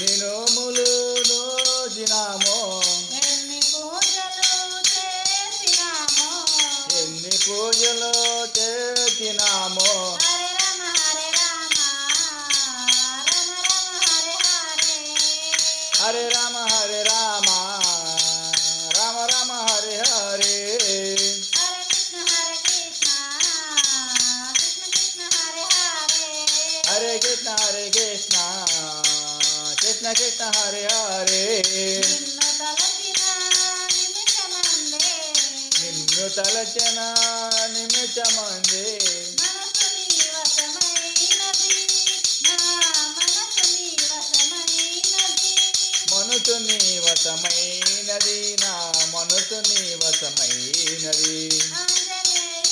ఎన్ని నోములు నోచినామో ఎన్ని పూజలు చేసినామో ఎన్ని పూజలు చేసినామో హరే రామ హరే రామ రామ రామ హరే హరే హరే రామ హరే రామ రామ రామ హరే హరే హరే కృష్ణ కృష్ణ కృష్ణ హరే హరే హరే కృష్ణ కృష్ణ కృష్ణ హరే హరే నిన్ను తలచిన నిమిషమందే నిన్ను తలచిన నిమిషమందే మనసు నీ వశమైనది నా మనసు నీ మనసు నీ వశమైనది వశమైనది ఆంజనేయ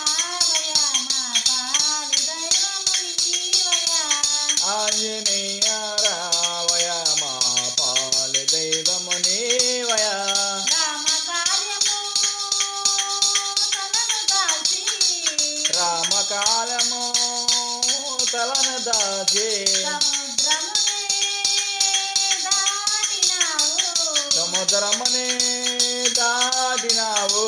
రావయ మా పాలి దైవము నీవయ ఆంజనేయ రావయ మా పాలి దైవము నీవయ రామ కార్యము తనను దాల్చి రామకాలము తలను దాచి సముద్రమునే దాటినావు సముద్రమునే దాటినావు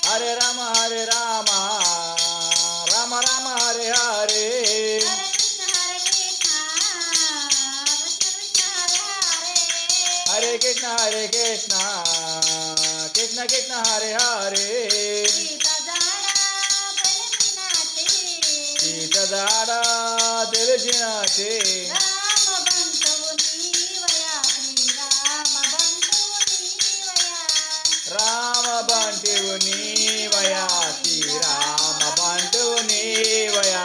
హరే రామ హరే రామ హరే రామ రామ రామ హరే హరే హరే కృష్ణ హరే హరే కృష్ణ కృష్ణ కృష్ణ కృష్ణ హరే హరే సీత జాడ తెలిసినాటి సీత దాడ తెలిసినటి రామ బంటువు నీవయ శ్రీరామ రామ బంటువు నీవయా శ్రీరామ బంటువు నీవయ బంటువు నీవయా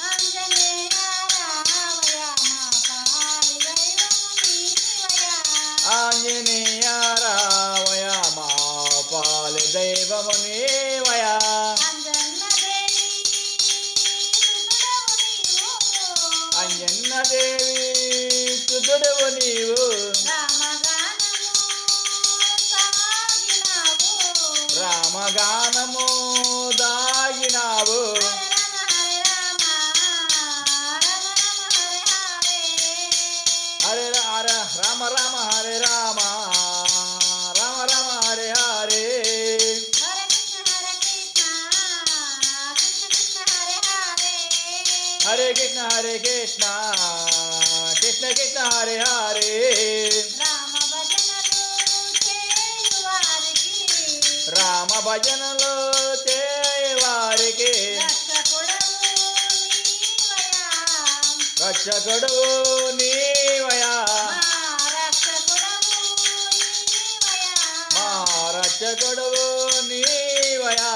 ఆంజనేయ రావయ మా పాలి ఆంజనేయ రావయ మా పాలి దైవము దైవము నీవయ నీవయా అంజన్న దేవి సుతుడవు అంజన్న దేవి సుతుడవు నీవు నీవు రామగానము రామగానము సాగినావు దాగినావు హరే రామ రామ హరే హరే రామ రామ రామ రామ హరే హరే హరే కృష్ణ హరే కృష్ణ కృష్ణ కృష్ణ హరే హరే రామ భజనలు రామ భజనలు చేయవారికి చేయవారికి రక్షకుడు నీవయా మా రక్షకుడవు నీవయా మా రక్షకుడు నీవయా